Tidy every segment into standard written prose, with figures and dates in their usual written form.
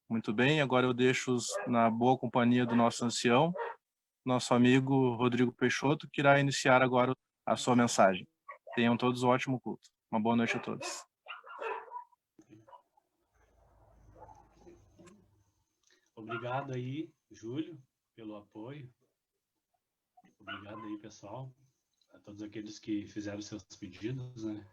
Muito bem, agora eu deixo-os na boa companhia do nosso ancião, nosso amigo Rodrigo Peixoto, que irá iniciar agora a sua mensagem. Tenham todos um ótimo culto. Uma boa noite a todos. Obrigado aí, Júlio, pelo apoio. Obrigado aí, pessoal, a todos aqueles que fizeram seus pedidos, né?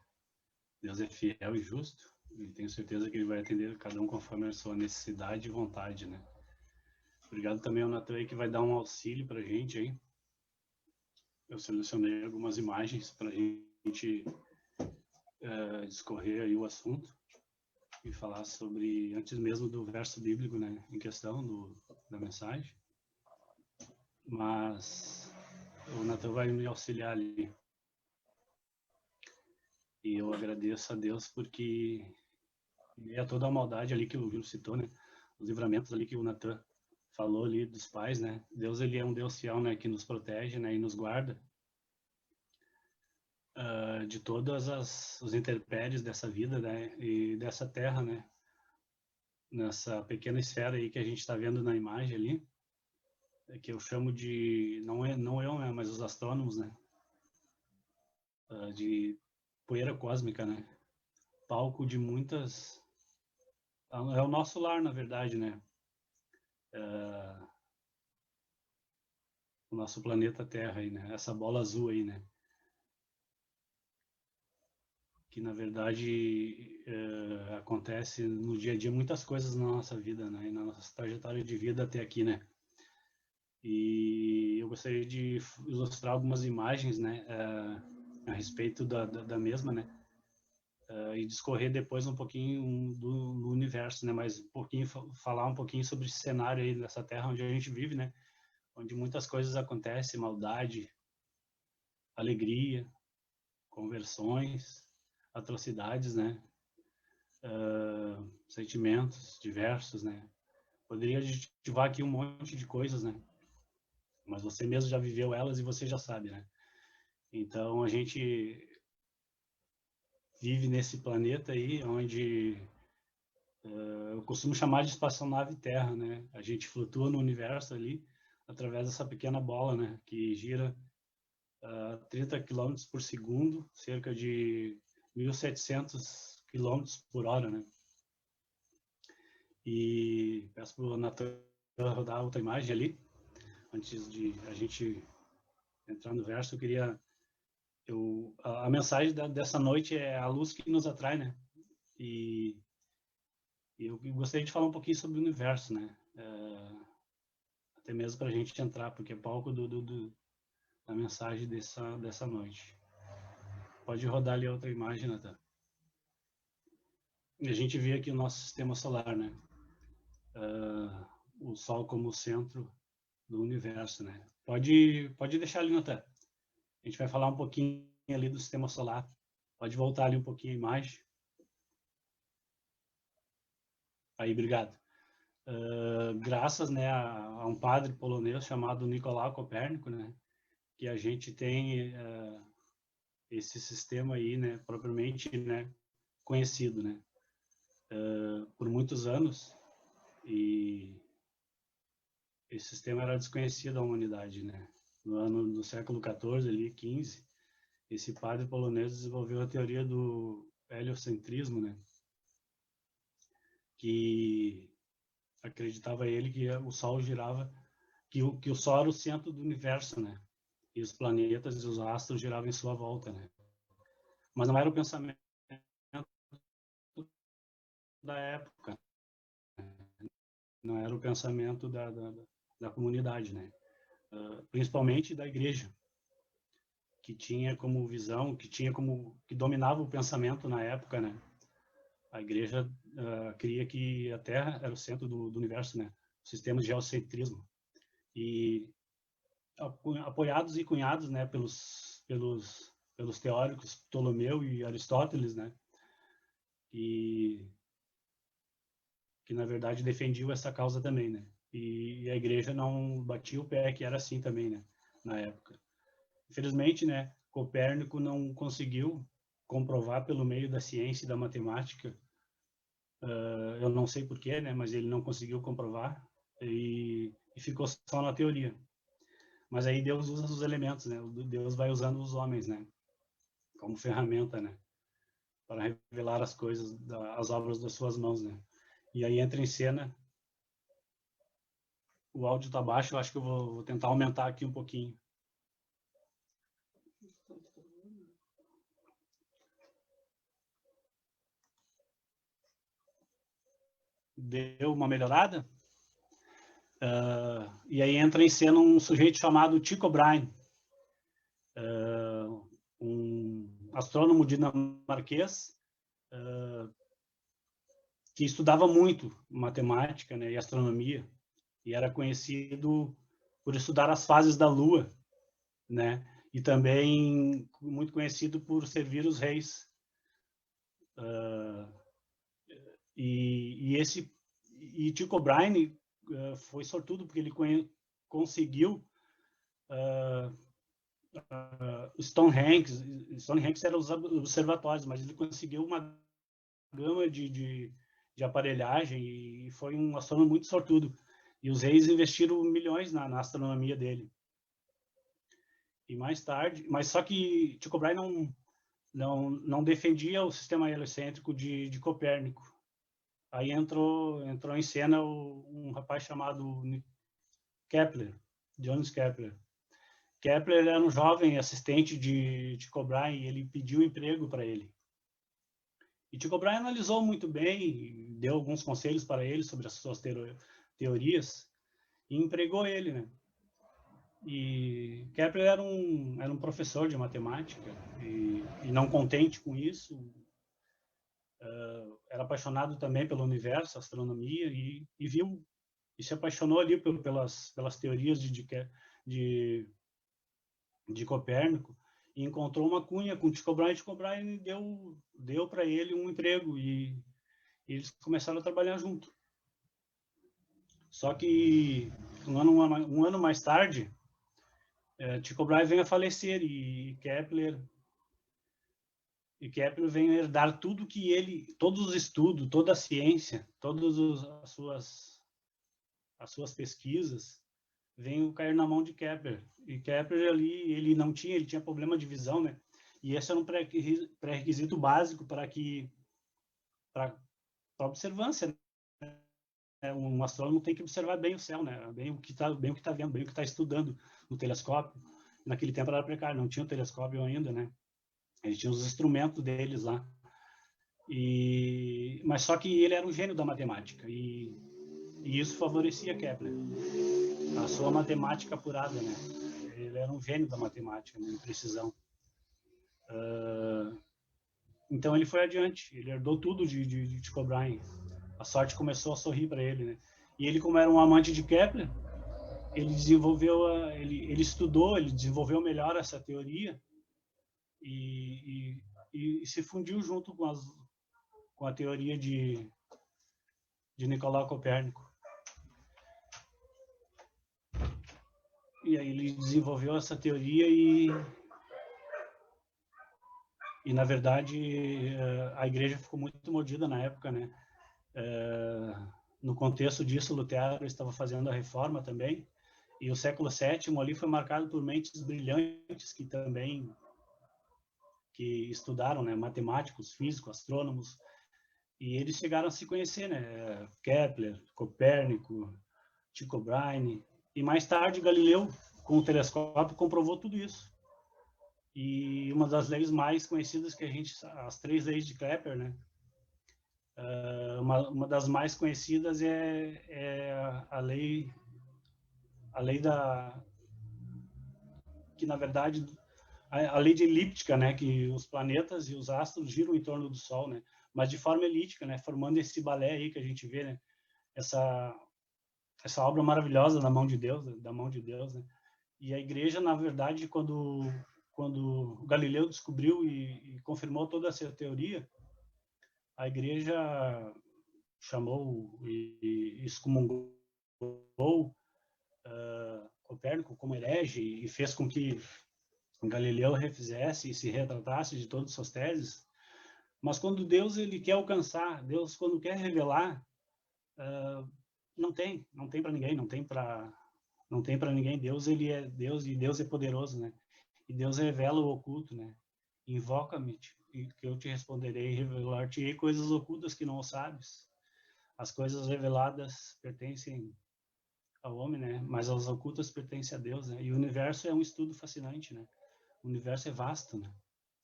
Deus é fiel e justo, e tenho certeza que Ele vai atender cada um conforme a sua necessidade e vontade, né? Obrigado também ao Natan aí, que vai dar um auxílio para a gente aí. Eu selecionei algumas imagens para a gente discorrer aí o assunto e falar sobre, antes mesmo do verso bíblico, né, em questão da mensagem. Mas o Natan vai me auxiliar ali. E eu agradeço a Deus porque é toda a maldade ali que o Júlio citou, né? Os livramentos ali que o Natan falou ali dos pais, né? Deus, ele é um Deus fiel, né? Que nos protege, né? E nos guarda de todas os intempéries dessa vida, né? E dessa terra, né? Nessa pequena esfera aí que a gente está vendo na imagem ali, que eu chamo de, não eu, né? Mas os astrônomos, né? De poeira cósmica, né? Palco de muitas... É o nosso lar, na verdade, né? O nosso planeta Terra aí, né? Essa bola azul aí, né? Que na verdade acontece no dia a dia muitas coisas na nossa vida, né? E na nossa trajetória de vida até aqui, né? E eu gostaria de ilustrar algumas imagens, né? A respeito da mesma, né? E discorrer depois um pouquinho do universo, né? Mas um pouquinho falar um pouquinho sobre esse cenário aí dessa Terra onde a gente vive, né? Onde muitas coisas acontecem, maldade, alegria, conversões, atrocidades, né? Sentimentos diversos, né? Poderia adjetivar aqui um monte de coisas, né? Mas você mesmo já viveu elas e você já sabe, né? Então a gente vive nesse planeta aí, onde eu costumo chamar de espaçonave Terra, né? A gente flutua no universo ali através dessa pequena bola, né? Que gira 30 km por segundo, cerca de 1.700 km por hora, né? E peço para o Natan rodar outra imagem ali. Antes de a gente entrar no verso, eu queria... a mensagem dessa noite é a luz que nos atrai, né? E eu gostaria de falar um pouquinho sobre o universo, né? Até mesmo para a gente entrar, porque é palco da mensagem dessa noite. Pode rodar ali a outra imagem, Natan. E a gente vê aqui o nosso sistema solar, né? O Sol como centro do universo, né? Pode deixar ali, Natan. A gente vai falar um pouquinho ali do sistema solar. Pode voltar ali um pouquinho a imagem. Aí, obrigado. Graças, né, a um padre polonês chamado Nicolau Copérnico, né, que a gente tem esse sistema aí, né, propriamente, né, conhecido, né, por muitos anos, e esse sistema era desconhecido à humanidade, né. No século XIV, ali, XV, esse padre polonês desenvolveu a teoria do heliocentrismo, né, que acreditava ele que o Sol girava, que o Sol era o centro do universo, né? E os planetas e os astros giravam em sua volta, né? Mas não era o pensamento da época, não era o pensamento da comunidade, né? Principalmente da igreja, que tinha como visão, que dominava o pensamento na época, né? A igreja cria que a Terra era o centro do universo, né? O sistema de geocentrismo. E apoiados e cunhados, né, pelos teóricos Ptolomeu e Aristóteles, né, e que na verdade defendiam essa causa também, né, e a igreja não batia o pé que era assim também, né, na época. Infelizmente, né, Copérnico não conseguiu comprovar pelo meio da ciência e da matemática Eu não sei porquê, né? Mas ele não conseguiu comprovar e ficou só na teoria. Mas aí Deus usa os elementos, né? Deus vai usando os homens, né? Como ferramenta, né? Para revelar as coisas, as obras das suas mãos, né? E aí entra em cena. O áudio tá baixo, eu acho que eu vou tentar aumentar aqui um pouquinho. Deu uma melhorada? E aí entra em cena um sujeito chamado Tycho Brahe, um astrônomo dinamarquês que estudava muito matemática, né, e astronomia, e era conhecido por estudar as fases da Lua, né, e também muito conhecido por servir os reis. E Tycho Brahe foi sortudo porque ele conseguiu Stonehenge eram os observatórios, mas ele conseguiu uma gama de aparelhagem e foi um astrônomo muito sortudo. E os reis investiram milhões na astronomia dele. E mais tarde, mas só que Tycho Brahe não defendia o sistema heliocêntrico de Copérnico. Aí entrou em cena um rapaz chamado Kepler, Johannes Kepler. Kepler era um jovem assistente de Tycho Brahe e ele pediu emprego para ele. E Tycho Brahe analisou muito bem, deu alguns conselhos para ele sobre as suas teorias e empregou ele, né? E Kepler era um professor de matemática e não contente com isso, era apaixonado também pelo universo, astronomia e viu e se apaixonou ali pelas teorias de Copérnico e encontrou uma cunha com Tycho Brahe. Tycho Brahe deu para ele um emprego e eles começaram a trabalhar junto. Só que um ano mais tarde, Tycho Brahe vem a falecer e Kepler vem herdar tudo que todos os estudos, toda a ciência, todas as suas pesquisas, vem cair na mão de Kepler. E Kepler ali, ele tinha problema de visão, né? E esse era um pré-requisito básico para observância, né? Um astrônomo tem que observar bem o céu, né? Bem o que está vendo, bem o que está estudando no telescópio. Naquele tempo era precário, não tinha o telescópio ainda, né? Eles tinham os instrumentos deles lá. Mas só que ele era um gênio da matemática e isso favorecia Kepler, a sua matemática apurada, né? Ele era um gênio da matemática, né, em precisão. Então ele foi adiante, ele herdou tudo de Tycho Brahe. A sorte começou a sorrir para ele, né? E ele, como era um amante de Kepler, ele estudou, ele desenvolveu melhor essa teoria e se fundiu junto com a teoria de Nicolau Copérnico. E aí ele desenvolveu essa teoria e na verdade, a igreja ficou muito mordida na época, né? No contexto disso, Lutero estava fazendo a reforma também, e o século VII ali foi marcado por mentes brilhantes que estudaram, né? Matemáticos, físicos, astrônomos, e eles chegaram a se conhecer, né? Kepler, Copérnico, Tycho Brahe, e mais tarde Galileu, com o telescópio, comprovou tudo isso. E uma das leis mais conhecidas as 3 leis de Kepler, né? Uma das mais conhecidas é a lei que na verdade a lei de elíptica, né? Que os planetas e os astros giram em torno do Sol, né? Mas de forma elíptica, né? Formando esse balé aí que a gente vê, né? Essa obra maravilhosa da mão de Deus, né? E a igreja, na verdade, quando Galileu descobriu e confirmou toda essa teoria, a igreja chamou e excomungou Copérnico como herege e fez com que Galileu refizesse e se retratasse de todas as suas teses, Mas quando Deus ele quer alcançar, Deus quando quer revelar, não tem para ninguém, não tem para ninguém. Deus ele é Deus e Deus é poderoso, né? E Deus revela o oculto, né? Invoca-me que eu te responderei, revelar-te-ei coisas ocultas que não sabes. As coisas reveladas pertencem ao homem, né? Mas as ocultas pertencem a Deus, né? E o universo é um estudo fascinante, né? O universo é vasto, né?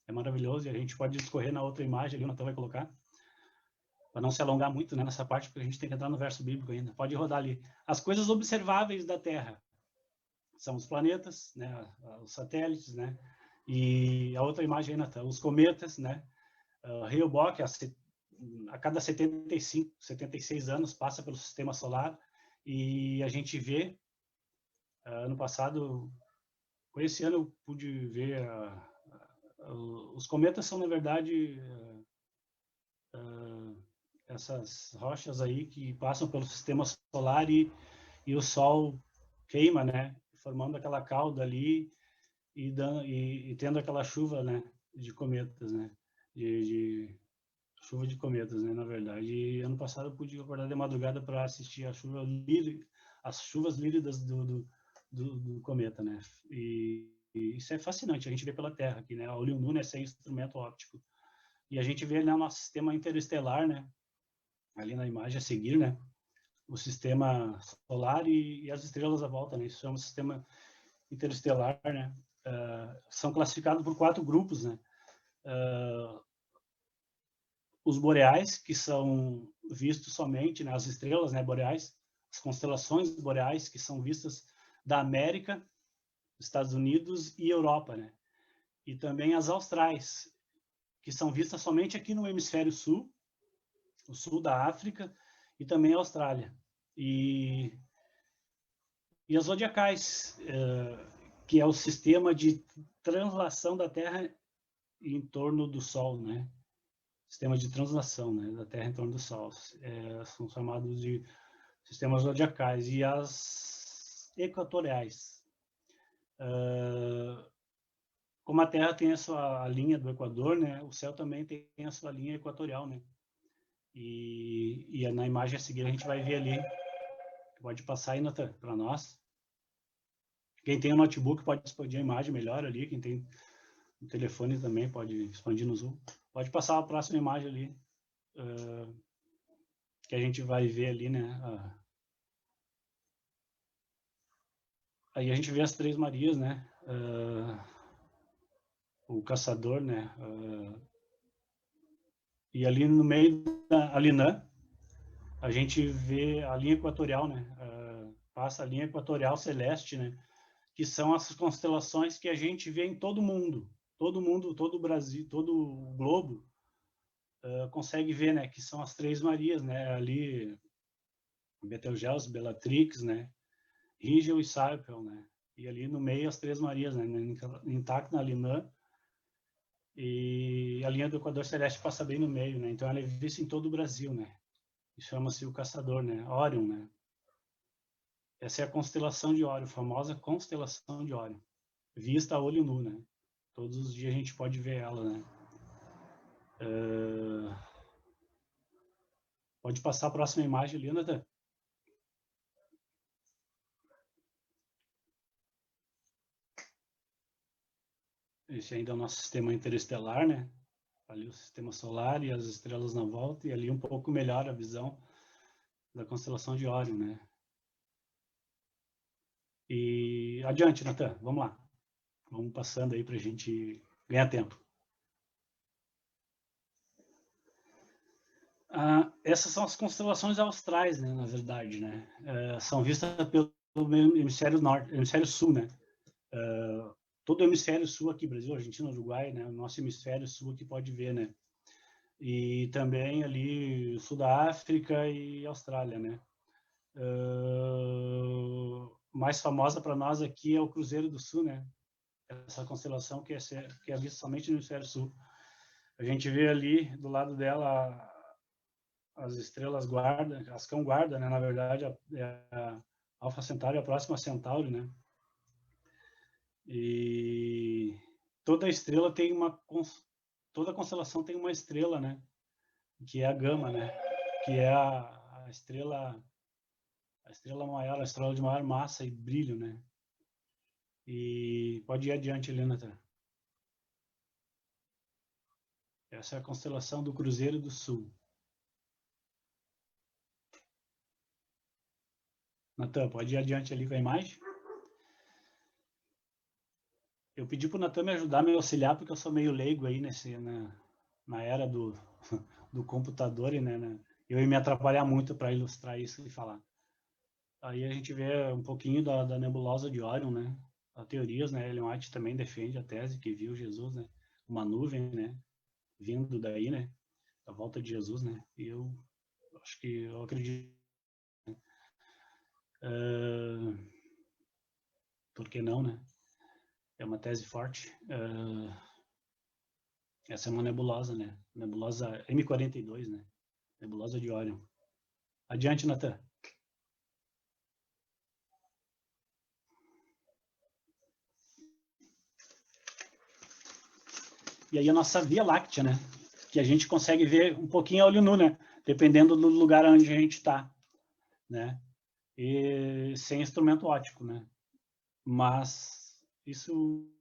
É maravilhoso e a gente pode discorrer na outra imagem ali, o Natan vai colocar, para não se alongar muito, né, nessa parte, porque a gente tem que entrar no verso bíblico ainda. Pode rodar ali. As coisas observáveis da Terra são os planetas, né, os satélites, né? E a outra imagem aí, Natan, os cometas, né? Hale-Bopp, a cada 75, 76 anos, passa pelo sistema solar e a gente vê, ano passado, por esse ano eu pude ver, os cometas são, na verdade, essas rochas aí que passam pelo sistema solar e o Sol queima, né? Formando aquela cauda ali e tendo aquela chuva, né? De cometas, né? De chuva de cometas, né? Na verdade. E ano passado eu pude acordar de madrugada para assistir as chuvas líridas do cometa, né? E isso é fascinante. A gente vê pela Terra aqui, né? A olho nu, né? Sem instrumento óptico. E a gente vê no nosso sistema interestelar, né? Ali na imagem a seguir, né? O sistema solar e as estrelas à volta, né? Isso é um sistema interestelar, né? São classificados por 4 grupos, né? Os boreais, que são vistos somente, né? As estrelas, né? Boreais, as constelações boreais, que são vistas da América, Estados Unidos e Europa, né? E também as austrais, que são vistas somente aqui no hemisfério sul, o sul da África e também a Austrália. E as zodiacais, que é o sistema de translação da Terra em torno do Sol, né? Sistema de translação, né, da Terra em torno do Sol. São chamados de sistemas zodiacais. E as equatoriais. Como a Terra tem a sua linha do Equador, né, o céu também tem a sua linha equatorial, né? E na imagem a seguir a gente vai ver ali. Pode passar aí, Natan, para nós. Quem tem o notebook pode expandir a imagem melhor ali. Quem tem o telefone também pode expandir no Zoom. Pode passar a próxima imagem ali. Que a gente vai ver ali, né? Aí a gente vê as Três Marias, né? O caçador, né? E ali no meio da Alinã, a gente vê a linha equatorial, né? Passa a linha equatorial celeste, né? Que são as constelações que a gente vê em todo mundo. Todo mundo, todo o Brasil, todo o globo consegue ver, né? Que são as Três Marias, né? Ali, Betelgeuse, Bellatrix, né? Rigel e Sarpel, né? E ali no meio as Três Marias, né? Intacta na Alinã. E a linha do Equador Celeste passa bem no meio, né? Então ela é vista em todo o Brasil, né? E chama-se o Caçador, né? Órion, né? Essa é a constelação de Órion, a famosa constelação de Órion. Vista a olho nu, né? Todos os dias a gente pode ver ela, né? Pode passar a próxima imagem ali, Nathan? Esse ainda é o nosso sistema interestelar, né? Ali o sistema solar e as estrelas na volta, e ali um pouco melhor a visão da constelação de Órion, né? E adiante, Nathan, vamos lá. Vamos passando aí para a gente ganhar tempo. Essas são as constelações austrais, né, na verdade, né? São vistas pelo hemisfério norte, hemisfério sul, né? Todo o hemisfério sul aqui, Brasil, Argentina, Uruguai, né? O nosso hemisfério sul aqui pode ver, né? E também ali o sul da África e Austrália, né? Mais famosa para nós aqui é o Cruzeiro do Sul, né? Essa constelação que é vista somente no hemisfério sul. A gente vê ali do lado dela as estrelas guarda, as cão guarda, né? Na verdade, a Alfa Centauri é a próxima Centauri, né? E toda estrela tem toda constelação tem uma estrela, né? Que é a Gama, né? Que é a estrela maior, a estrela de maior massa e brilho, né? E pode ir adiante, Helena. Essa é a constelação do Cruzeiro do Sul. Natan, pode ir adiante ali com a imagem. Eu pedi para o Natan me ajudar, me auxiliar, porque eu sou meio leigo aí na era do computador, e né, eu ia me atrapalhar muito para ilustrar isso e falar. Aí a gente vê um pouquinho da nebulosa de Órion, né? As teorias, né? Ellen White também defende a tese que viu Jesus, né? Uma nuvem, né? Vindo daí, né? A volta de Jesus, né? E eu acho que eu acredito. Por que não, né? É uma tese forte. Essa é uma nebulosa, né? Nebulosa M42, né? Nebulosa de Órion. Adiante, Natan. E aí a nossa Via Láctea, né? Que a gente consegue ver um pouquinho a olho nu, né? Dependendo do lugar onde a gente está, né? E sem instrumento óptico, né? Mas isso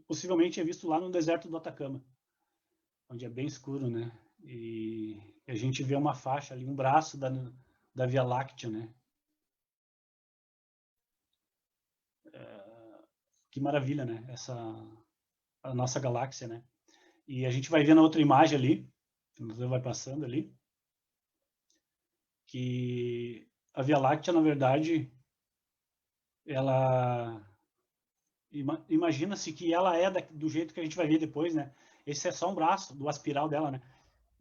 possivelmente é visto lá no deserto do Atacama, onde é bem escuro, né? E a gente vê uma faixa ali, um braço da Via Láctea, né? Que maravilha, né? A nossa galáxia, né? E a gente vai ver na outra imagem ali, vai passando ali, que a Via Láctea, na verdade, ela imagina-se que ela é do jeito que a gente vai ver depois, né? Esse é só um braço do aspiral dela, né?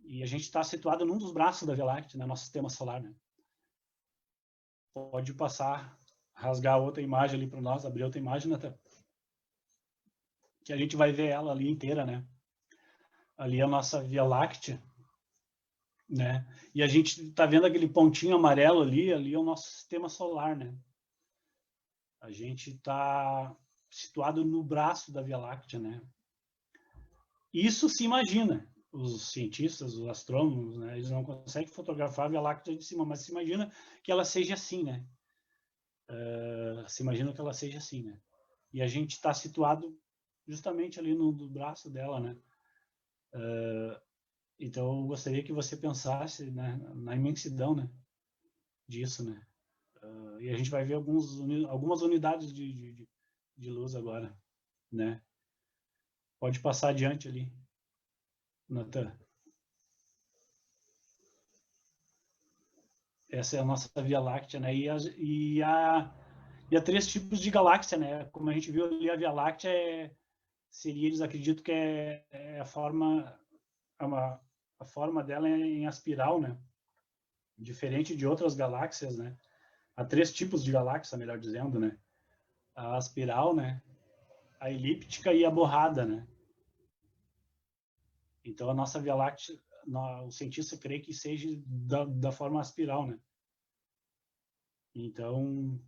E a gente está situado num dos braços da Via Láctea, né? Nosso sistema solar, né? Pode passar, rasgar outra imagem ali para nós, abrir outra imagem, né? Que a gente vai ver ela ali inteira, né? Ali é a nossa Via Láctea, né? E a gente está vendo aquele pontinho amarelo ali é o nosso sistema solar, né? A gente está situado no braço da Via Láctea, né? Isso se imagina. Os cientistas, os astrônomos, né, eles não conseguem fotografar a Via Láctea de cima, mas se imagina que ela seja assim, né? Se imagina que ela seja assim, né? E a gente está situado justamente ali no braço dela, né? Então, eu gostaria que você pensasse, né, na imensidão, né, disso, né? E a gente vai ver algumas unidades de luz agora, né? Pode passar adiante ali, Natan. Essa é a nossa Via Láctea, né? E há três tipos de galáxia, né? Como a gente viu ali, a Via Láctea seria, eles acreditam que é a forma dela é em espiral, né? Diferente de outras galáxias, né? Há três tipos de galáxia, melhor dizendo, né? A espiral, né? A elíptica e a borrada, né? Então, a nossa Via Láctea, o cientista crê que seja da forma espiral, né? Então,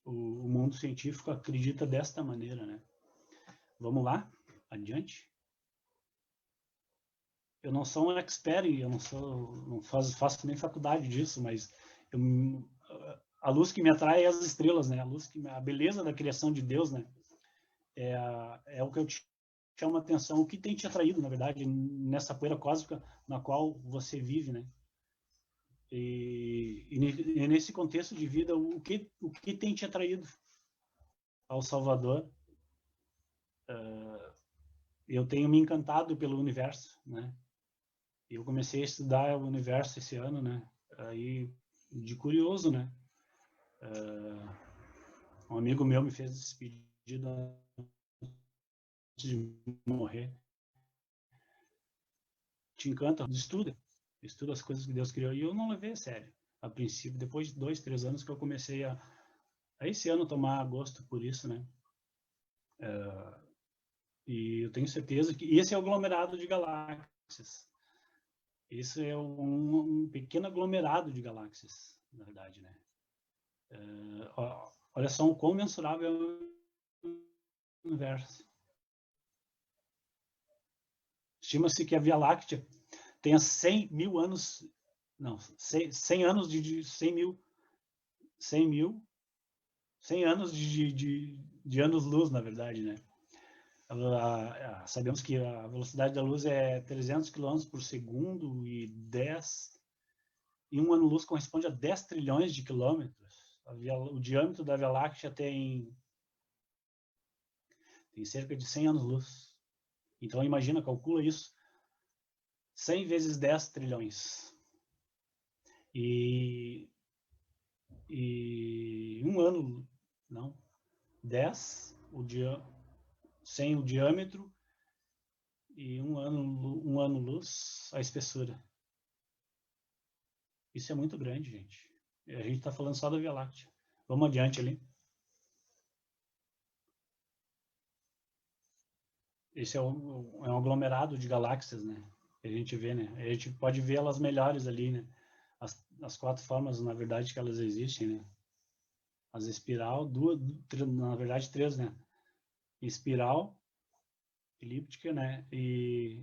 o mundo científico acredita desta maneira, né? Vamos lá, adiante. Eu não sou um expert, eu não faço nem faculdade disso, mas a luz que me atrai é as estrelas, né? A beleza da criação de Deus, né? É o que eu te chamo a atenção, o que tem te atraído, na verdade, nessa poeira cósmica na qual você vive, né? E nesse contexto de vida, o que tem te atraído ao Salvador? Eu tenho me encantado pelo universo, né? Eu comecei a estudar o universo esse ano, né? Aí, de curioso, né? Um amigo meu me fez esse pedido antes de morrer. Te encanta? Estuda as coisas que Deus criou. E eu não levei a sério, a princípio. Depois de 2, 3 anos que eu comecei a esse ano tomar gosto por isso, né? E eu tenho certeza que esse é o aglomerado de galáxias. Esse é um pequeno aglomerado de galáxias, na verdade, né? Olha só o quão mensurável é o universo. Estima-se que a Via Láctea tenha 100 mil anos, não, 100 anos de 100 anos de anos-luz, na verdade, né? Sabemos que a velocidade da luz é 300 km por segundo e um ano-luz corresponde a 10 trilhões de quilômetros. O diâmetro da Via Láctea tem cerca de 100 anos-luz. Então, imagina, calcula isso. 100 vezes 10 trilhões. E um ano, não, 10, 100 o diâmetro, e um ano-luz a espessura. Isso é muito grande, gente. A gente está falando só da Via Láctea. Vamos adiante ali. Esse é um aglomerado de galáxias, né? Que a gente vê, né? A gente pode ver elas melhores ali, né? As 4 formas, na verdade, que elas existem, né? As espiral, na verdade 3, né? Espiral, elíptica, né? E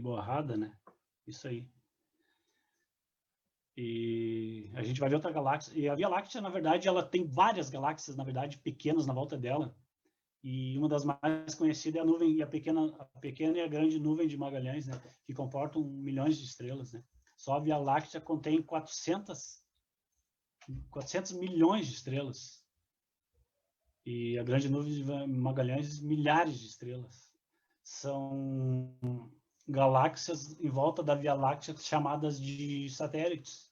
borrada, né? Isso aí. E a gente vai ver outra galáxia. E a Via Láctea, na verdade, ela tem várias galáxias, na verdade, pequenas na volta dela. E uma das mais conhecidas é a nuvem, a pequena e a grande nuvem de Magalhães, né? Que comportam milhões de estrelas, né? Só a Via Láctea contém 400 milhões de estrelas. E a grande nuvem de Magalhães, milhares de estrelas. São galáxias em volta da Via Láctea chamadas de satélites.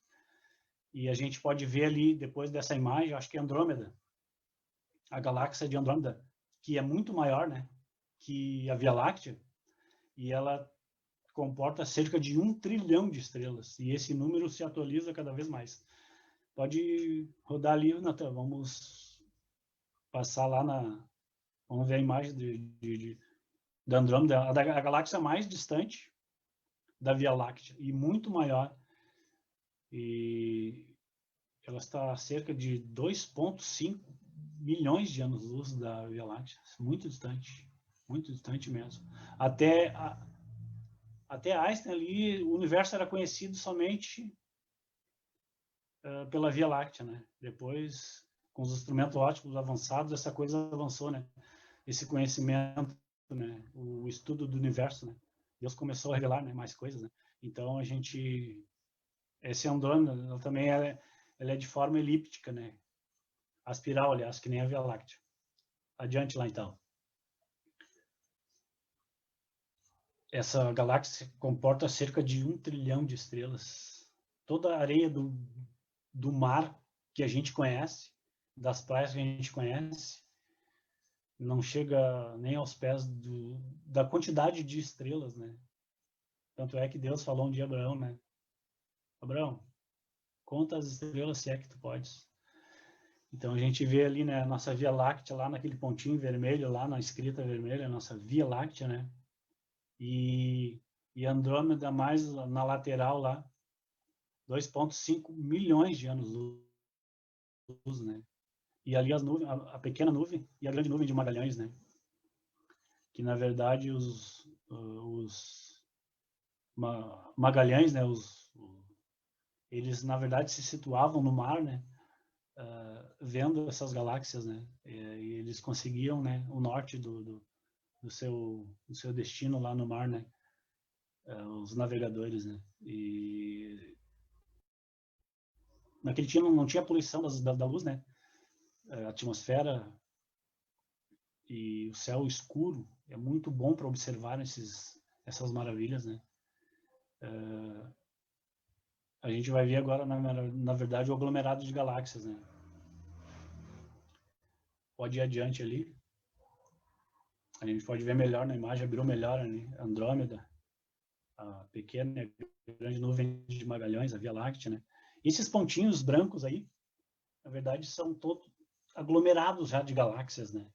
E a gente pode ver ali, depois dessa imagem, acho que é Andrômeda, a galáxia de Andrômeda, que é muito maior, né, que a Via Láctea, e ela comporta cerca de 1 trilhão de estrelas, e esse número se atualiza cada vez mais. Pode rodar ali, Nathan, vamos passar lá vamos ver a imagem da Andrômeda, a galáxia mais distante da Via Láctea, e muito maior, e ela está a cerca de 2,5 milhões de anos-luz da Via Láctea, muito distante mesmo. Até Einstein ali, o universo era conhecido somente pela Via Láctea, né? Depois, com os instrumentos ópticos avançados, essa coisa avançou, né? Esse conhecimento, né? O estudo do universo, né? Deus começou a revelar, né, mais coisas, né? Então esse Andrômeda, ela também ela é de forma elíptica, né? A espiral, aliás, que nem a Via Láctea. Adiante lá, então. Essa galáxia comporta cerca de 1 trilhão de estrelas. Toda a areia do mar que a gente conhece, das praias que a gente conhece, não chega nem aos pés da quantidade de estrelas, né? Tanto é que Deus falou um dia a Abraão, né? Abraão, conta as estrelas se é que tu podes. Então a gente vê ali, né, a nossa Via Láctea lá naquele pontinho vermelho, lá na escrita vermelha, a nossa Via Láctea, né? E Andrômeda mais na lateral lá, 2,5 milhões de anos-luz, né? E ali as nuvens, a pequena nuvem e a grande nuvem de Magalhães, né? Que na verdade Magalhães, né? Eles na verdade se situavam no mar, né? Vendo essas galáxias, né? E eles conseguiam, né? O norte do seu destino lá no mar, né? Os navegadores, né? E naquele dia não tinha poluição da luz, né? A atmosfera e o céu escuro é muito bom para observar essas maravilhas, né? A gente vai ver agora, na verdade, o aglomerado de galáxias, né? Pode ir adiante ali. A gente pode ver melhor na imagem, abriu melhor, né? Andrômeda, a pequena e grande nuvem de Magalhães, a Via Láctea, né? E esses pontinhos brancos aí, na verdade, são todos aglomerados já de galáxias, né?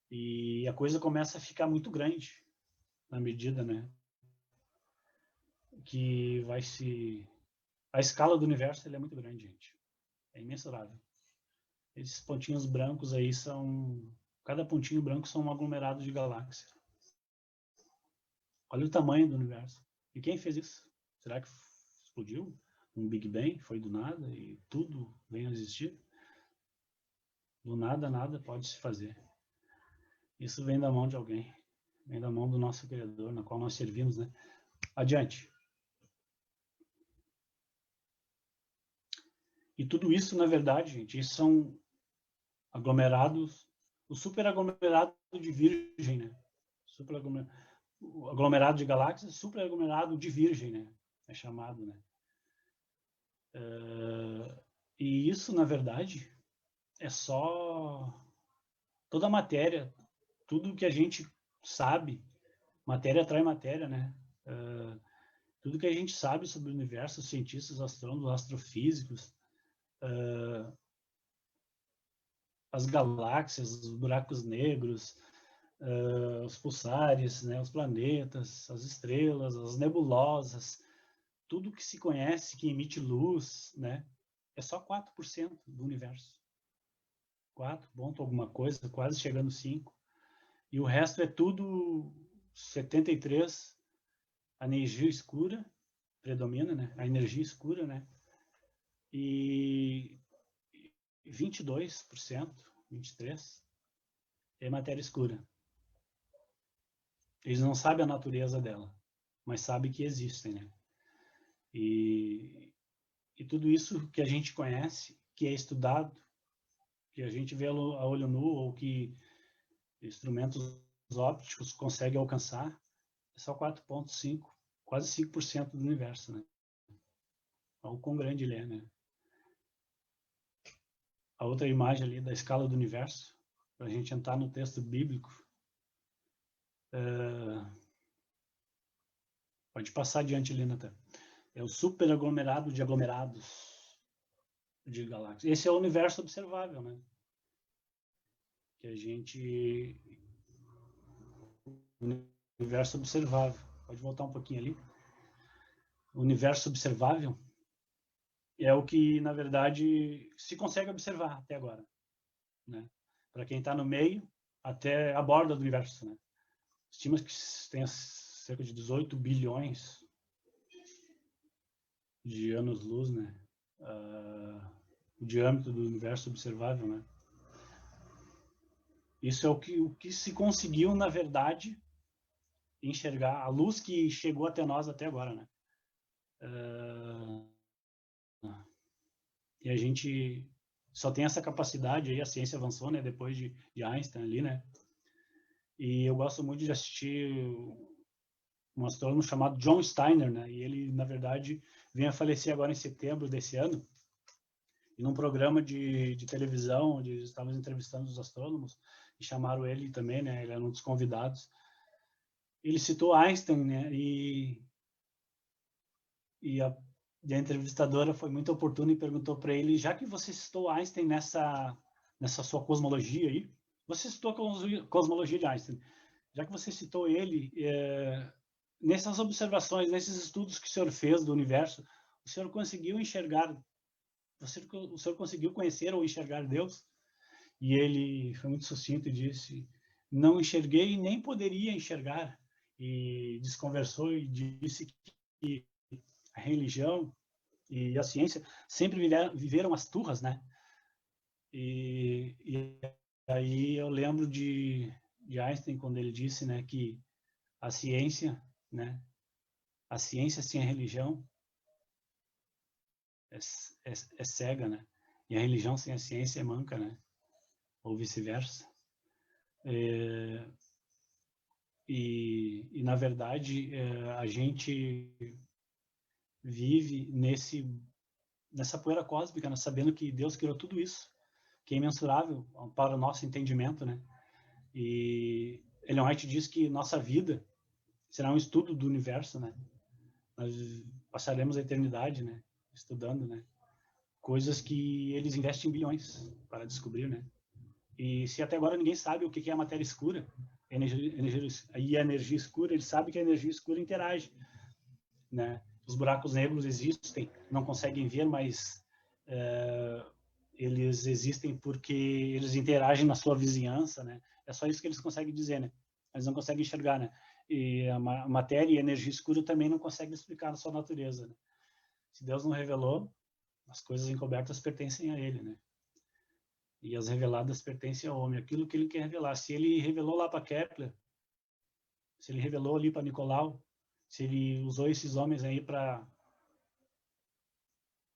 E a coisa começa a ficar muito grande na medida, né? Que a escala do universo é muito grande, gente. É imensurável. Esses pontinhos brancos aí são Cada pontinho branco são um aglomerado de galáxias. Olha o tamanho do universo. E quem fez isso? Será que explodiu? Um Big Bang? Foi do nada e tudo veio a existir? Do nada, nada pode se fazer. Isso vem da mão de alguém. Vem da mão do nosso Criador, na qual nós servimos, né? Adiante. E tudo isso, na verdade, gente, isso são aglomerados, o superaglomerado de Virgem, né? O aglomerado de galáxias, superaglomerado de Virgem, né? É chamado, né? E isso, na verdade, é só toda a matéria, tudo que a gente sabe, matéria atrai matéria, né? Tudo que a gente sabe sobre o universo, os cientistas, astrônomos, astrofísicos, as galáxias, os buracos negros, os pulsares, né, os planetas, as estrelas, as nebulosas, tudo que se conhece que emite luz, né, é só 4% do universo. 4 ponto alguma coisa, quase chegando 5. E o resto é tudo 73, a energia escura predomina, né, a energia escura, né, e 22%, 23% é matéria escura. Eles não sabem a natureza dela, mas sabem que existem, né? E tudo isso que a gente conhece, que é estudado, que a gente vê a olho nu, ou que instrumentos ópticos conseguem alcançar, é só 4,5%, quase 5% do universo, né? Olha o quão grande ele é, né? A outra imagem ali da escala do universo, para a gente entrar no texto bíblico. Pode passar adiante ali, Nathan. É o superaglomerado de aglomerados de galáxias. Esse é o universo observável, né? Que a gente... Universo observável. Pode voltar um pouquinho ali. O universo observável é o que, na verdade, se consegue observar até agora, né? Para quem está no meio, até a borda do universo, né? Estima que tem cerca de 18 bilhões de anos-luz, né? O diâmetro do universo observável, né? Isso é o que se conseguiu, na verdade, enxergar, a luz que chegou até nós até agora, né? E a gente só tem essa capacidade aí, a ciência avançou, né? Depois de Einstein ali, né? E eu gosto muito de assistir um astrônomo chamado John Steiner, né? E ele, na verdade, vem a falecer agora em setembro desse ano. E num programa de televisão, onde eles estavam entrevistando os astrônomos, e chamaram ele também, né? Ele era um dos convidados. Ele citou Einstein, né? E a entrevistadora foi muito oportuna e perguntou para ele, já que você citou Einstein nessa sua cosmologia aí, você citou a cosmologia de Einstein, já que você citou ele, nessas observações, nesses estudos que o senhor fez do universo, o senhor conseguiu enxergar, o senhor conseguiu conhecer ou enxergar Deus? E ele foi muito sucinto e disse, não enxerguei e nem poderia enxergar. E desconversou e disse que a religião e a ciência sempre viveram as turras, né? E aí eu lembro de Einstein quando ele disse, né, que a ciência, né, a ciência sem a religião é cega, né? E a religião sem a ciência é manca, né? Ou vice-versa. E na verdade a gente vive nessa poeira cósmica, né? Sabendo que Deus criou tudo isso, que é imensurável para o nosso entendimento, né? E Ellen White diz que nossa vida será um estudo do universo, né? Nós passaremos a eternidade, né? Estudando, né? Coisas que eles investem bilhões para descobrir, né? E se até agora ninguém sabe o que é a matéria escura e a energia escura, eles sabem que a energia escura interage, né? Os buracos negros existem, não conseguem ver, mas eles existem porque eles interagem na sua vizinhança, né? É só isso que eles conseguem dizer, né? Eles não conseguem enxergar, né? E a matéria e a energia escura também não conseguem explicar na sua natureza, né? Se Deus não revelou, as coisas encobertas pertencem a ele, né? E as reveladas pertencem ao homem, aquilo que ele quer revelar. Se ele revelou lá para Kepler, se ele revelou ali para Nicolau, se ele usou esses homens aí para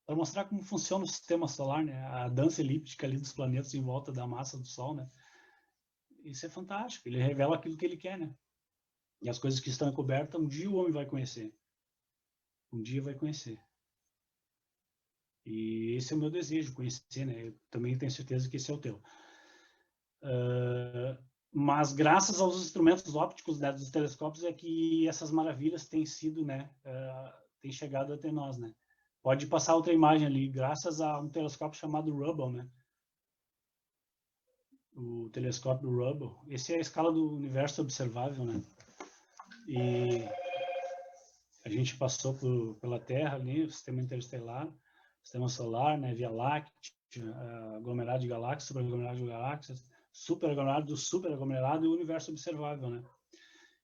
mostrar como funciona o sistema solar, né? A dança elíptica ali dos planetas em volta da massa do Sol, né? Isso é fantástico. Ele revela aquilo que ele quer, né? E as coisas que estão encobertas, um dia o homem vai conhecer. Um dia vai conhecer. E esse é o meu desejo, conhecer, né? Eu também tenho certeza que esse é o teu. Mas graças aos instrumentos ópticos, né, dos telescópios é que essas maravilhas têm sido, né, têm chegado até nós, né? Pode passar outra imagem ali, graças a um telescópio chamado Hubble, né? O telescópio Hubble. Esse é a escala do universo observável, né? E a gente passou pela Terra ali, o sistema interestelar, sistema solar, né, Via Láctea, aglomerado de galáxias, superaglomerado de galáxias, superaglomerado do superaglomerado e o universo observável, né?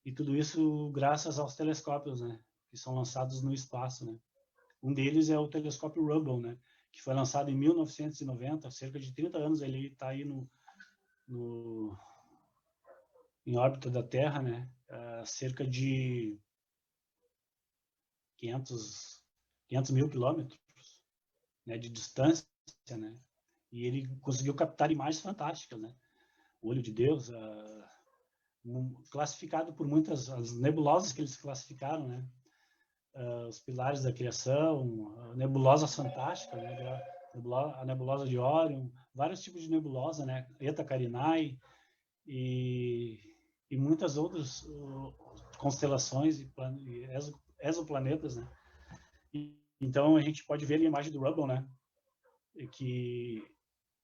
E tudo isso graças aos telescópios, né, que são lançados no espaço, né? Um deles é o telescópio Hubble, né, que foi lançado em 1990, cerca de 30 anos ele está aí em órbita da Terra, né? Cerca de 500 mil quilômetros, né, de distância, né? E ele conseguiu captar imagens fantásticas, né? O olho de Deus, classificado por muitas as nebulosas que eles classificaram, né? Os pilares da criação, nebulosas fantásticas, né? A nebulosa de Órion, vários tipos de nebulosa, né? Eta Carinae e muitas outras constelações e exoplanetas, né? Então a gente pode ver ali a imagem do Hubble, né? Que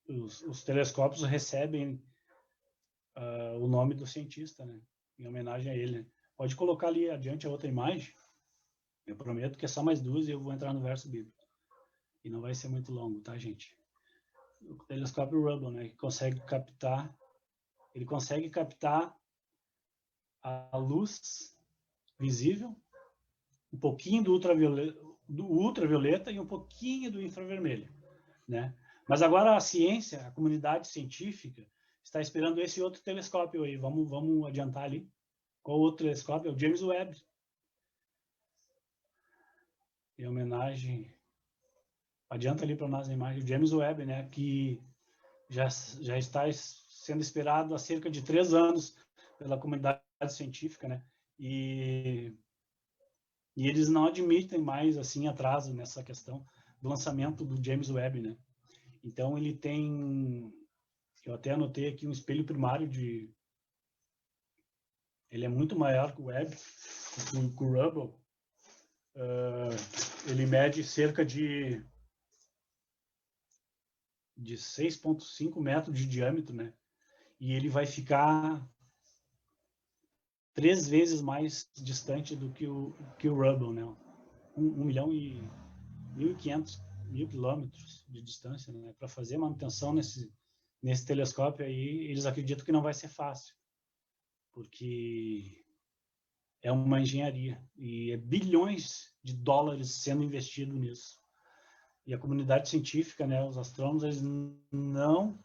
os telescópios recebem o nome do cientista, né? Em homenagem a ele, né? Pode colocar ali adiante a outra imagem. Eu prometo que é só mais duas e eu vou entrar no verso bíblico. E não vai ser muito longo, tá, gente? O telescópio Hubble, né? Que ele consegue captar a luz visível, um pouquinho do ultravioleta e um pouquinho do infravermelho, né? Mas agora a ciência, a comunidade científica, está esperando esse outro telescópio aí. Vamos adiantar ali. Qual outro telescópio? É o James Webb. Em homenagem... Adianta ali para nós a imagem. O James Webb, né? Que já está sendo esperado há cerca de 3 anos pela comunidade científica, né? E eles não admitem mais, assim, atraso nessa questão do lançamento do James Webb, né? Então, ele tem... Eu até anotei aqui um espelho primário de... Ele é muito maior que o Webb, que o Hubble. Ele mede cerca de 6,5 metros de diâmetro, né? E ele vai ficar 3 vezes mais distante do que o Hubble, né? 1 milhão e 1.500 quilômetros de distância, né? Para fazer manutenção nesse telescópio aí, eles acreditam que não vai ser fácil, porque é uma engenharia e é bilhões de dólares sendo investido nisso. E a comunidade científica, né, os astrônomos, eles não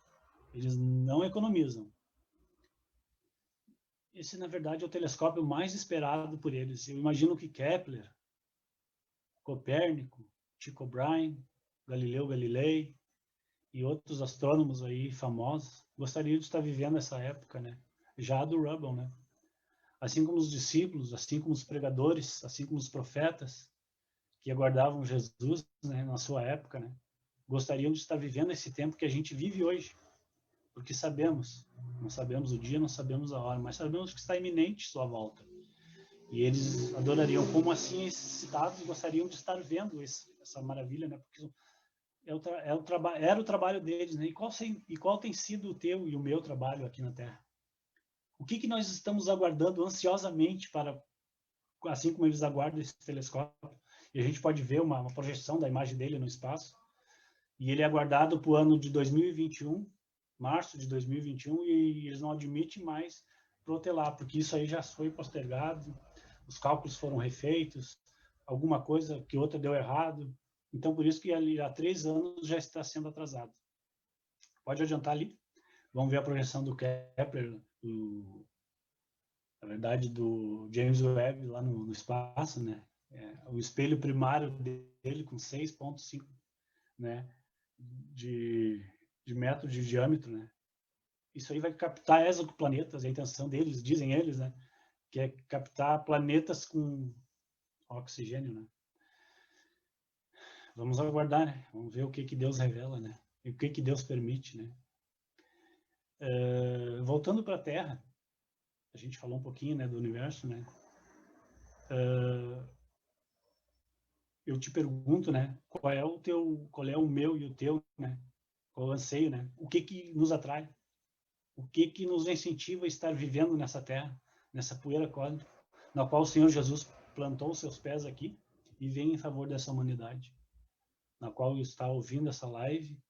economizam. Esse, na verdade, é o telescópio mais esperado por eles. Eu imagino que Kepler, Copérnico, Tycho Brahe, Galileu Galilei e outros astrônomos aí famosos gostariam de estar vivendo essa época, né? Já do Hubble, né? Assim como os discípulos, assim como os pregadores, assim como os profetas que aguardavam Jesus, né, na sua época, né? Gostariam de estar vivendo esse tempo que a gente vive hoje, porque não sabemos o dia, não sabemos a hora, mas sabemos que está iminente sua volta. E eles adorariam, como assim esses citados gostariam de estar vendo essa maravilha, né? Porque era o trabalho deles, né? E qual tem sido o teu e o meu trabalho aqui na Terra? O que nós estamos aguardando ansiosamente para, assim como eles aguardam esse telescópio, e a gente pode ver uma projeção da imagem dele no espaço, E ele é aguardado para o ano de 2021, março de 2021, e eles não admitem mais protelar, porque isso aí já foi postergado, os cálculos foram refeitos, alguma coisa que outra deu errado. Então, por isso que ali há 3 anos já está sendo atrasado. Pode adiantar ali. Vamos ver a projeção do Kepler, na verdade, do James Webb lá no espaço, né? O espelho primário dele com 6,5, né? De metro de diâmetro, né? Isso aí vai captar exoplanetas, a intenção deles, dizem eles, né? Que é captar planetas com oxigênio, né? Vamos aguardar, né? Vamos ver o que Deus revela, né? E o que Deus permite, né? Voltando para a Terra, a gente falou um pouquinho, né, do universo, né? Eu te pergunto, né? Qual é o meu e o teu, né? Qual é o anseio, né? O que nos atrai? O que nos incentiva a estar vivendo nessa Terra, nessa poeira cósmica, na qual o Senhor Jesus plantou seus pés aqui e vem em favor dessa humanidade, na qual está ouvindo essa live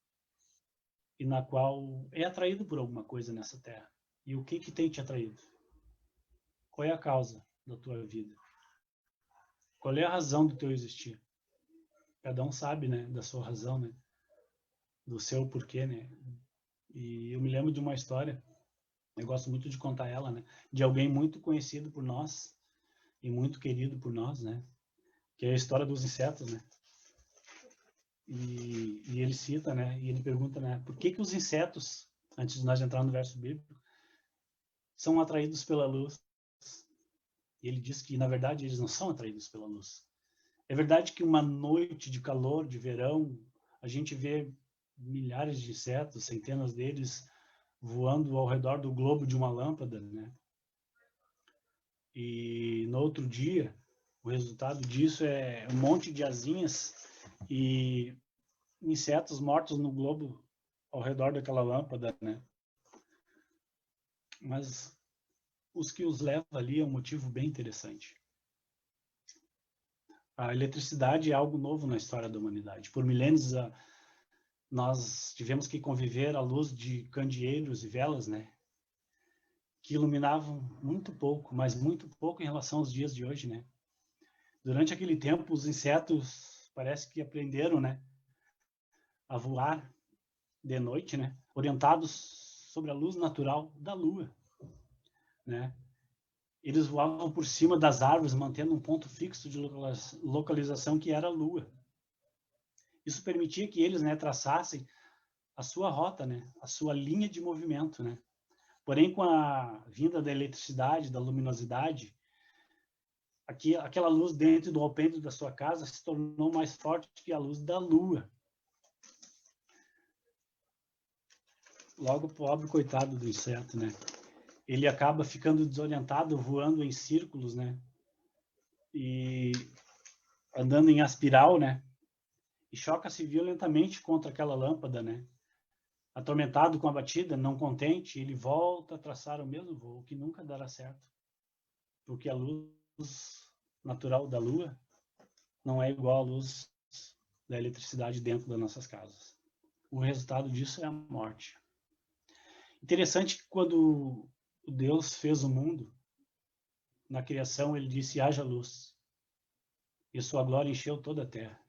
e na qual é atraído por alguma coisa nessa Terra. E o que tem te atraído? Qual é a causa da tua vida? Qual é a razão do teu existir? Cada um sabe, né, da sua razão, né, do seu porquê, né. E eu me lembro de uma história, eu gosto muito de contar ela, né, de alguém muito conhecido por nós e muito querido por nós, né, que é a história dos insetos, né. E ele cita, né, e ele pergunta, né, por que os insetos, antes de nós entrar no verso bíblico, são atraídos pela luz? E ele diz que, na verdade, eles não são atraídos pela luz. É verdade que uma noite de calor, de verão, a gente vê milhares de insetos, centenas deles, voando ao redor do globo de uma lâmpada, né? E no outro dia, o resultado disso é um monte de asinhas e insetos mortos no globo ao redor daquela lâmpada, né? Mas os que os leva ali é um motivo bem interessante. A eletricidade é algo novo na história da humanidade. Por milênios, nós tivemos que conviver à luz de candeeiros e velas, né? Que iluminavam muito pouco, mas muito pouco em relação aos dias de hoje, né? Durante aquele tempo, os insetos parece que aprenderam, né, a voar de noite, né, orientados sobre a luz natural da lua, né? Eles voavam por cima das árvores, mantendo um ponto fixo de localização que era a lua. Isso permitia que eles, né, traçassem a sua rota, né, a sua linha de movimento, né? Porém, com a vinda da eletricidade, da luminosidade, aquela luz dentro do alpendre da sua casa se tornou mais forte que a luz da lua. Logo, pobre coitado do inseto, né? Ele acaba ficando desorientado, voando em círculos, né? E andando em espiral, né? E choca-se violentamente contra aquela lâmpada, né? Atormentado com a batida, não contente, ele volta a traçar o mesmo voo, que nunca dará certo. Porque a luz natural da lua não é igual à luz da eletricidade dentro das nossas casas. O resultado disso é a morte. Interessante que quando Deus fez o mundo, na criação ele disse: haja luz. E sua glória encheu toda a terra.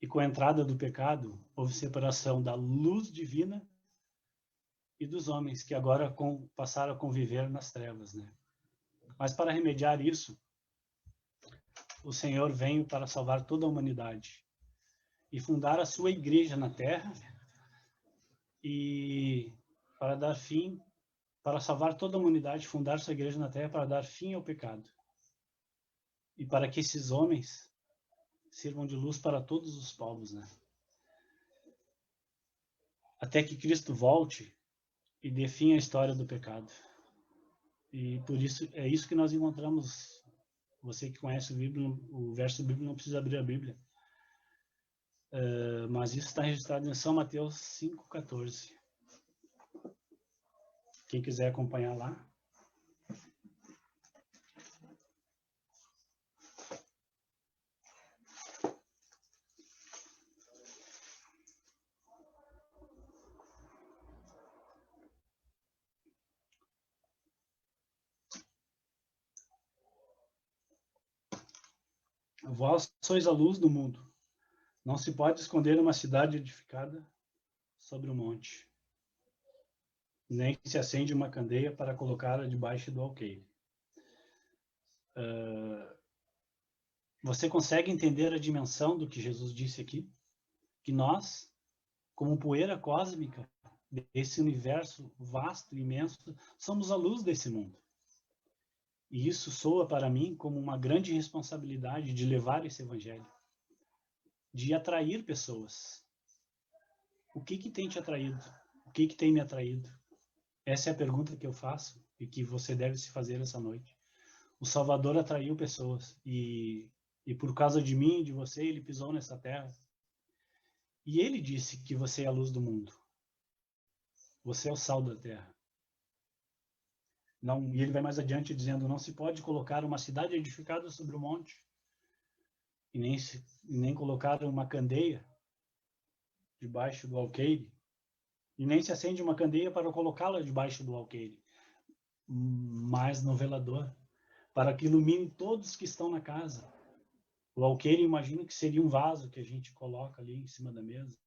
E com a entrada do pecado, houve separação da luz divina e dos homens, que agora passaram a conviver nas trevas, né? Mas para remediar isso, o Senhor veio para salvar toda a humanidade e fundar a sua igreja na terra e para dar fim, para salvar toda a humanidade, fundar sua igreja na terra para dar fim ao pecado. E para que esses homens sirvam de luz para todos os povos, né? Até que Cristo volte e dê fim à história do pecado. E por isso, é isso que nós encontramos. Você que conhece o verso bíblico não precisa abrir a Bíblia. Mas isso está registrado em São Mateus 5,14. Quem quiser acompanhar lá. Vós sois a luz do mundo. Não se pode esconder uma cidade edificada sobre um monte, nem se acende uma candeia para colocá-la debaixo do alqueire. Você consegue entender a dimensão do que Jesus disse aqui? Que nós, como poeira cósmica desse universo vasto e imenso, somos a luz desse mundo. E isso soa para mim como uma grande responsabilidade de levar esse evangelho, de atrair pessoas. O que tem te atraído? O que tem me atraído? Essa é a pergunta que eu faço e que você deve se fazer essa noite. O Salvador atraiu pessoas e por causa de mim e de você, ele pisou nessa terra. E ele disse que você é a luz do mundo. Você é o sal da terra. Não, e ele vai mais adiante dizendo, não se pode colocar uma cidade edificada sobre o monte e nem colocar uma candeia debaixo do alqueire, e nem se acende uma candeia para colocá-la debaixo do alqueire, mas no velador, para que ilumine todos que estão na casa. O alqueire, imagino que seria um vaso que a gente coloca ali em cima da mesa.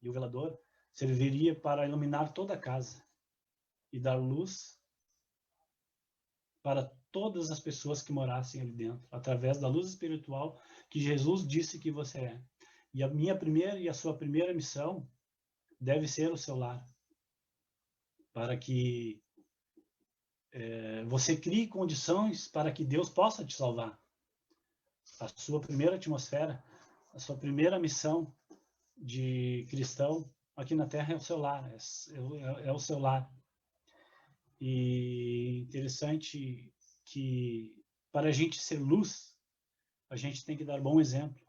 E o velador serviria para iluminar toda a casa e dar luz para todas as pessoas que morassem ali dentro, através da luz espiritual que Jesus disse que você é. E a minha primeira e a sua primeira missão deve ser o seu lar, para que você crie condições para que Deus possa te salvar. A sua primeira atmosfera, a sua primeira missão de cristão aqui na Terra é o seu lar, é o seu lar. E interessante que para a gente ser luz, a gente tem que dar bom exemplo.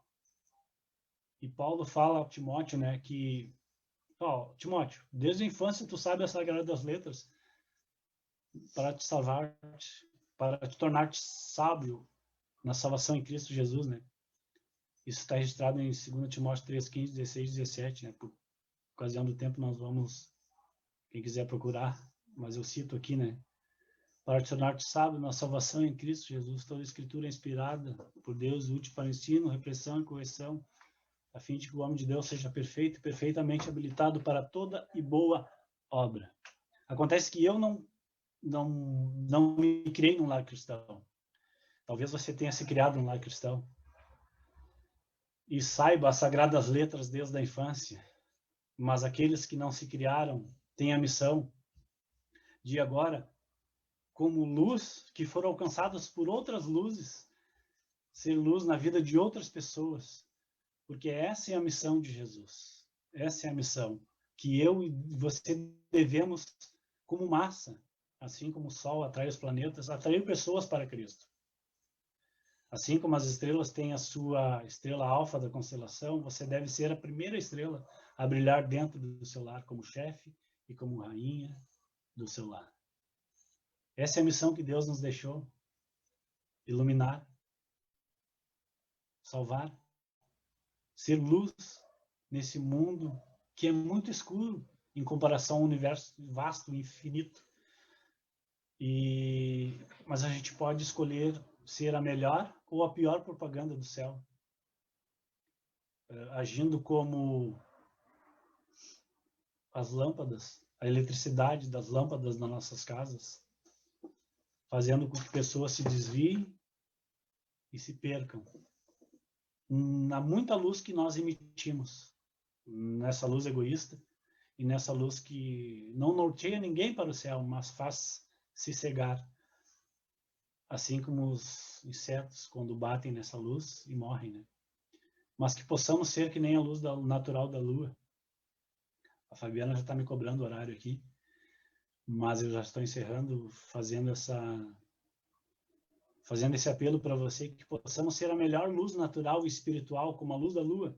E Paulo fala a Timóteo, né, que, Timóteo, desde a infância tu sabe a Sagradas Letras para te salvar, para te tornar-te sábio na salvação em Cristo Jesus, né? Isso está registrado em 2 Timóteo 3, 15, 16, 17, né? Por ocasião do tempo nós vamos, quem quiser procurar, mas eu cito aqui, né? Para te tornar-te sábio na salvação em Cristo Jesus, toda a Escritura é inspirada por Deus, útil para ensino, repressão e correção, a fim de que o homem de Deus seja perfeito e perfeitamente habilitado para toda e boa obra. Acontece que eu não me criei num lar cristão. Talvez você tenha se criado num lar cristão e saiba as sagradas letras desde a infância, mas aqueles que não se criaram têm a missão de agora, como luz que foram alcançadas por outras luzes, ser luz na vida de outras pessoas, porque essa é a missão de Jesus. Essa é a missão que eu e você devemos, como massa, assim como o Sol atrai os planetas, atrair pessoas para Cristo. Assim como as estrelas têm a sua estrela alfa da constelação, você deve ser a primeira estrela a brilhar dentro do seu lar como chefe e como rainha do seu lar. Essa é a missão que Deus nos deixou: iluminar, salvar, ser luz nesse mundo que é muito escuro em comparação ao universo vasto e infinito. Mas a gente pode escolher ser a melhor ou a pior propaganda do céu, agindo como as lâmpadas, a eletricidade das lâmpadas nas nossas casas, fazendo com que pessoas se desviem e se percam. Há muita luz que nós emitimos, nessa luz egoísta e nessa luz que não norteia ninguém para o céu, mas faz se cegar, assim como os insetos quando batem nessa luz e morrem, né? Mas que possamos ser que nem a luz natural da lua. A Fabiana já está me cobrando o horário aqui, mas eu já estou encerrando, fazendo esse apelo para você, que possamos ser a melhor luz natural e espiritual, como a luz da lua,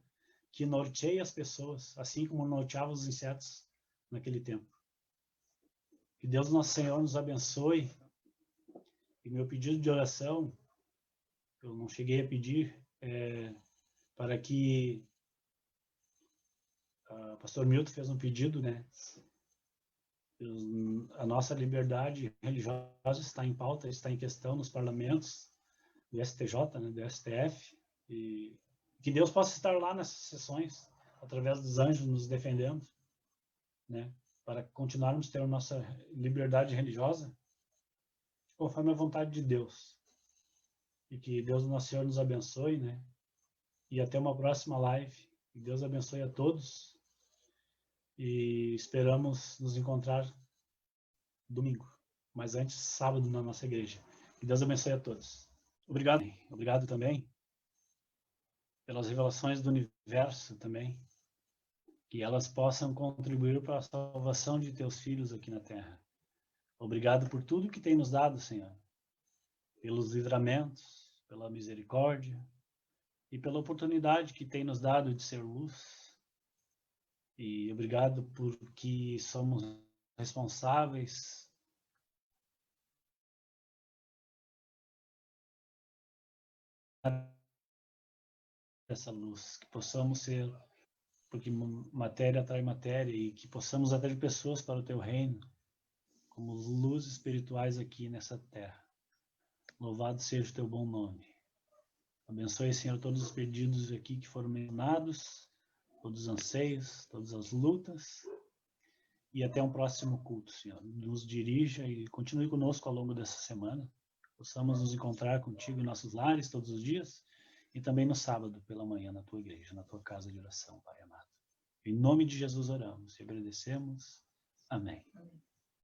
que norteia as pessoas, assim como norteava os insetos naquele tempo. Que Deus nosso Senhor nos abençoe. E meu pedido de oração, eu não cheguei a pedir, para que o pastor Milton fez um pedido, né? A nossa liberdade religiosa está em pauta, está em questão nos parlamentos, do STJ, né, do STF, e que Deus possa estar lá nessas sessões, através dos anjos nos defendendo, né, para continuarmos tendo nossa liberdade religiosa, conforme a vontade de Deus. E que Deus, nosso Senhor, nos abençoe, né, e até uma próxima live. Que Deus abençoe a todos e esperamos nos encontrar domingo, mas antes sábado na nossa igreja. Que Deus abençoe a todos. Obrigado. Obrigado também pelas revelações do universo também, que elas possam contribuir para a salvação de teus filhos aqui na terra. Obrigado por tudo que tem nos dado, Senhor, pelos livramentos, pela misericórdia e pela oportunidade que tem nos dado de ser luz. E obrigado porque somos responsáveis dessa luz, que possamos ser, porque matéria atrai matéria, e que possamos atrair pessoas para o teu reino, como luzes espirituais aqui nessa terra. Louvado seja o teu bom nome. Abençoe, Senhor, todos os pedidos aqui que foram mencionados, todos os anseios, todas as lutas, e até um próximo culto, Senhor. Nos dirija e continue conosco ao longo dessa semana. Possamos nos encontrar contigo em nossos lares todos os dias e também no sábado pela manhã na tua igreja, na tua casa de oração, Pai amado. Em nome de Jesus oramos e agradecemos. Amém.